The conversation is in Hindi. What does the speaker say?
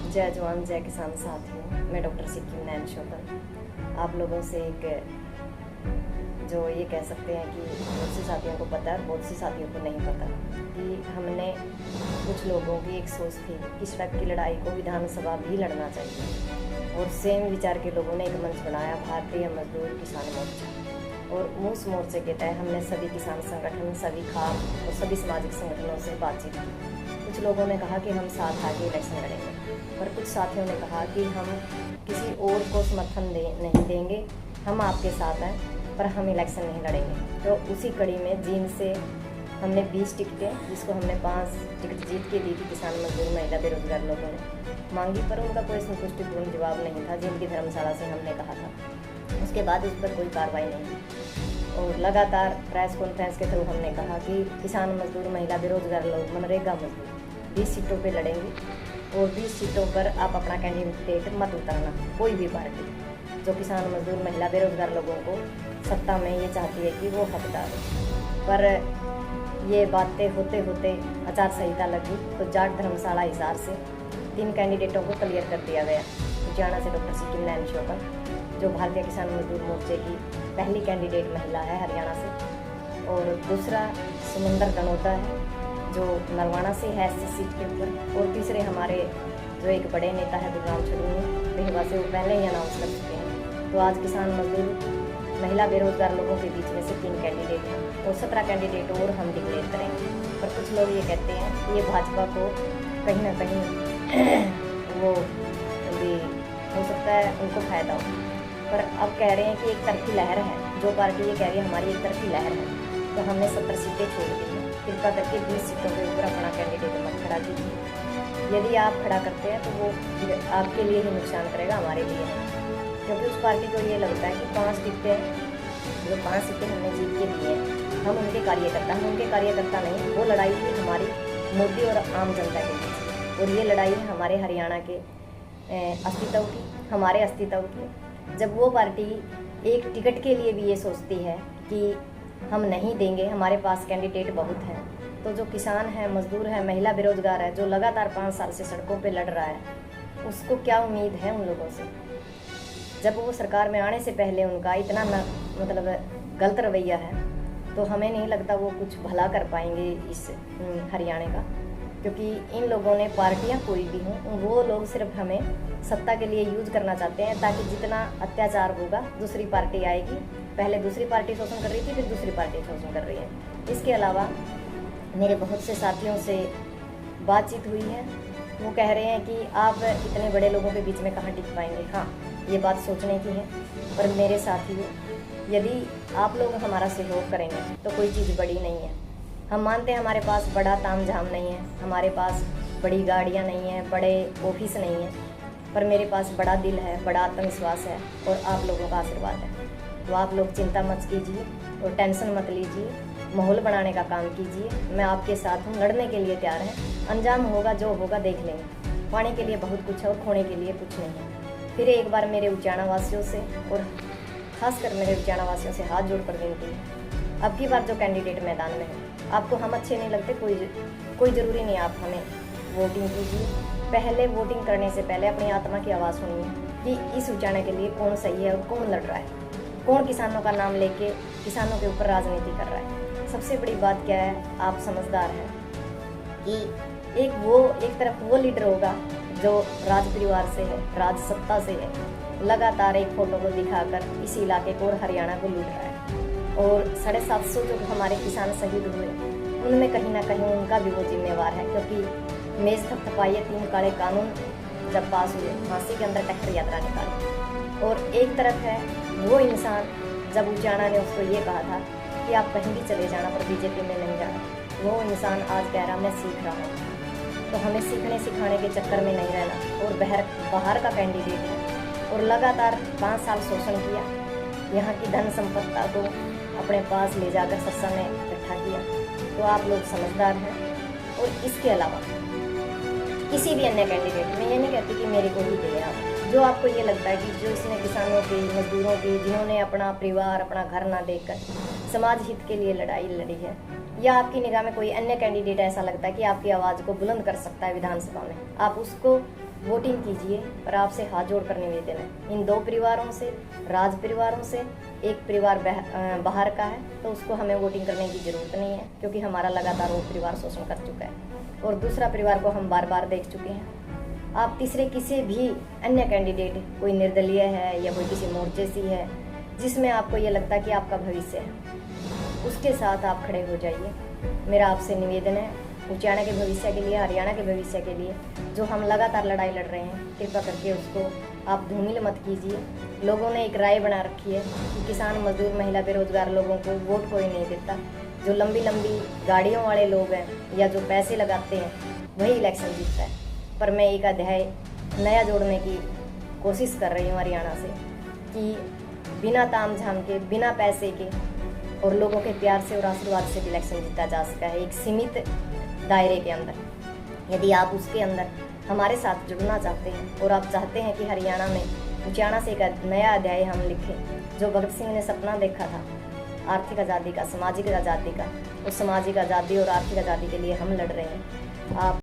जय जवान जय किसान साथियों, मैं डॉक्टर सिक्किम नैन शोभन आप लोगों से एक जो ये कह सकते हैं कि बहुत से साथियों को पता है, बहुत से साथियों को नहीं पता कि हमने कुछ लोगों की एक सोच थी कि सड़क की लड़ाई को विधानसभा भी लड़ना चाहिए और सेम विचार के लोगों ने एक मंच बनाया, भारतीय मजदूर किसान मोर्चा। और उस मोर्चे के तहत हमने सभी किसान संगठन, सभी खाप और सभी सामाजिक संगठनों से बातचीत की। कुछ लोगों ने कहा कि हम साथ आके इलेक्शन लड़ेंगे, पर कुछ साथियों ने कहा कि हम किसी और को समर्थन नहीं देंगे, हम आपके साथ हैं पर हम इलेक्शन नहीं लड़ेंगे। तो उसी कड़ी में जींद से हमने 20 टिकटें, जिसको हमने 5 टिकट जीत के दी थी किसान मजदूर महिला बेरोजगार लोगों ने मांगी, पर उनका कोई संतुष्टिपूर्ण जवाब नहीं था। जींद की धर्मशाला से हमने कहा था, उसके बाद उस पर कोई कार्रवाई नहीं हुई। और लगातार प्रेस कॉन्फ्रेंस के थ्रू हमने कहा कि किसान मजदूर महिला बेरोजगार लोग मनरेगा मजदूर 20 सीटों पे लड़ेंगे और 20 सीटों पर आप अपना कैंडिडेट मत उतारना। कोई भी पार्टी जो किसान मजदूर महिला बेरोजगार लोगों को सत्ता में ये चाहती है कि वो हकदार हो। पर ये बातें होते होते आचार संहिता लगी तो जाट धर्मशाला हिसार से 3 कैंडिडेटों को क्लियर कर दिया गया। लुधियाना से डॉक्टर सिक्किम नैन शोभन, जो भारतीय किसान मजदूर मोर्चे की पहली कैंडिडेट महिला है हरियाणा से, और दूसरा सुमंदर गनोता है जो नरवाना से है इस सीट के ऊपर, और तीसरे हमारे जो एक बड़े नेता है गुरुराम छड़ू बेहवा से, वो पहले ही अनाउंस कर चुके हैं। तो आज किसान मजदूर महिला बेरोजगार लोगों के बीच में से 3 कैंडिडेट हैं और 17 कैंडिडेट और हम डिक्लेयर करेंगे। पर कुछ लोग ये कहते हैं कि ये भाजपा को कहीं ना कहीं वो भी हो सकता है उनको फायदा हो, पर अब कह रहे हैं कि एक तरफी लहर है। जो पार्टी ये कह रही है हमारी एक तरफी लहर है, तो हमने 70 सीटें छोड़ दी हैं। कृपा करके 20 सीटों के ऊपर अपना कैंडिडेट मत खड़ा कीजिए। यदि आप खड़ा करते हैं तो वो आपके लिए ही नुकसान करेगा, हमारे लिए नहीं। क्योंकि उस पार्टी को ये लगता है कि 5 सीटें हमने जीत के दी हैं, हम उनके कार्यकर्ता, हम उनके कार्यकर्ता नहीं। वो लड़ाई थी हमारी मोदी और आम जनता के बीच, और ये लड़ाई है हमारे हरियाणा के अस्तित्व की, हमारे अस्तित्व की। जब वो पार्टी एक टिकट के लिए भी ये सोचती है कि हम नहीं देंगे, हमारे पास कैंडिडेट बहुत हैं, तो जो किसान है, मजदूर है, महिला बेरोजगार है, जो लगातार 5 साल से सड़कों पे लड़ रहा है, उसको क्या उम्मीद है उन लोगों से? जब वो सरकार में आने से पहले उनका इतना मतलब गलत रवैया है, तो हमें नहीं लगता वो कुछ भला कर पाएंगे इस हरियाणा का। क्योंकि इन लोगों ने, पार्टियां कोई भी हों, वो लोग सिर्फ हमें सत्ता के लिए यूज करना चाहते हैं, ताकि जितना अत्याचार होगा दूसरी पार्टी आएगी। पहले दूसरी पार्टी शोषण कर रही थी, फिर दूसरी पार्टी शोषण कर रही है। इसके अलावा मेरे बहुत से साथियों से बातचीत हुई है, वो कह रहे हैं कि आप इतने बड़े लोगों के बीच में कहाँ टिक पाएंगे। हाँ, ये बात सोचने की है, पर मेरे साथियों, यदि आप लोग हमारा सहयोग करेंगे तो कोई चीज़ बड़ी नहीं है। हम मानते हैं हमारे पास बड़ा तामझाम नहीं है, हमारे पास बड़ी गाड़ियाँ नहीं हैं, बड़े ऑफिस नहीं हैं, पर मेरे पास बड़ा दिल है, बड़ा आत्मविश्वास है और आप लोगों का आशीर्वाद है। तो आप लोग चिंता मत कीजिए और टेंशन मत लीजिए, माहौल बनाने का काम कीजिए। मैं आपके साथ हूँ, लड़ने के लिए तैयार है। अंजाम होगा जो होगा देख लेंगे। पाने के लिए बहुत कुछ है और खोने के लिए कुछ नहीं है। फिर एक बार मेरे उचाना वासियों से और खासकर मेरे उचाना वासियों से हाथ जोड़कर विनती है, अब की बार जो कैंडिडेट मैदान में है, आपको हम अच्छे नहीं लगते, कोई ज़रूरी नहीं आप हमें वोटिंग कीजिए। पहले वोटिंग करने से पहले अपनी आत्मा की आवाज़ सुनिए कि इस उचाने के लिए कौन सही है और कौन लड़ रहा है, कौन किसानों का नाम लेके किसानों के ऊपर राजनीति कर रहा है। सबसे बड़ी बात क्या है, आप समझदार हैं कि एक तरफ वो लीडर होगा जो राज परिवार से है, राज सत्ता से है, लगातार एक फोटो को दिखाकर इस इलाके को और हरियाणा को लूट रहा है। और 750 जो हमारे किसान शहीद हुए, उनमें कहीं ना कहीं उनका भी वो जिम्मेवार है। क्योंकि मेज थपथपाइए 3 काले कानून जब पास हुए, फांसी के अंदर टक्कर यात्रा निकाली। और एक तरफ है वो इंसान, जब उचाना ने उसको ये कहा था कि आप कहीं भी चले जाना पर बीजेपी में नहीं जाना, वो इंसान आज कह रहा मैं सीख रहा हूँ। तो हमें सीखने सिखाने के चक्कर में नहीं रहना। और बाहर का कैंडिडेट है और लगातार 5 साल शोषण किया, यहाँ की धन संपत्ता को अपने पास ले जाकर सत्ता में इकट्ठा किया। तो आप लोग समझदार हैं। और इसके अलावा किसी भी अन्य कैंडिडेट, मैं ये नहीं कहती कि मेरे को ही दे आप, जो आपको ये लगता है कि जो इसने किसानों की, मजदूरों की, जिन्होंने अपना परिवार, अपना घर ना देखकर समाज हित के लिए लड़ाई लड़ी है, या आपकी निगाह में कोई अन्य कैंडिडेट ऐसा लगता है कि आपकी आवाज़ को बुलंद कर सकता है विधानसभा में, आप उसको वोटिंग कीजिए। और आपसे हाथ जोड़कर निवेदन है, इन 2 परिवारों से, राज परिवारों से, एक परिवार बाहर का है तो उसको हमें वोटिंग करने की ज़रूरत नहीं है, क्योंकि हमारा लगातार वो परिवार शोषण कर चुका है और दूसरा परिवार को हम बार बार देख चुके हैं। आप तीसरे किसी भी अन्य कैंडिडेट, कोई निर्दलीय है या कोई किसी मोर्चे से है जिसमें आपको ये लगता है कि आपका भविष्य है, उसके साथ आप खड़े हो जाइए। मेरा आपसे निवेदन है, उचाना के भविष्य के लिए, हरियाणा के भविष्य के लिए जो हम लगातार लड़ाई लड़ रहे हैं, कृपा करके उसको आप धूमिल मत कीजिए। लोगों ने एक राय बना रखी है कि किसान, मजदूर, महिला, बेरोजगार लोगों को वोट कोई नहीं देता। जो लंबी लंबी गाड़ियों वाले लोग हैं या जो पैसे लगाते हैं वही इलेक्शन जीतता है। पर मैं एक अध्याय नया जोड़ने की कोशिश कर रही हूँ हरियाणा से कि बिना ताम झाम के, बिना पैसे के और लोगों के प्यार से और आशीर्वाद से भी इलेक्शन जीता जा सका है, एक सीमित दायरे के अंदर। यदि आप उसके अंदर हमारे साथ जुड़ना चाहते हैं और आप चाहते हैं कि हरियाणा में उचाना से एक नया अध्याय हम लिखें, जो भगत सिंह ने सपना देखा था आर्थिक आज़ादी का, सामाजिक आज़ादी का, उस सामाजिक आज़ादी और आर्थिक आज़ादी के लिए हम लड़ रहे हैं। आप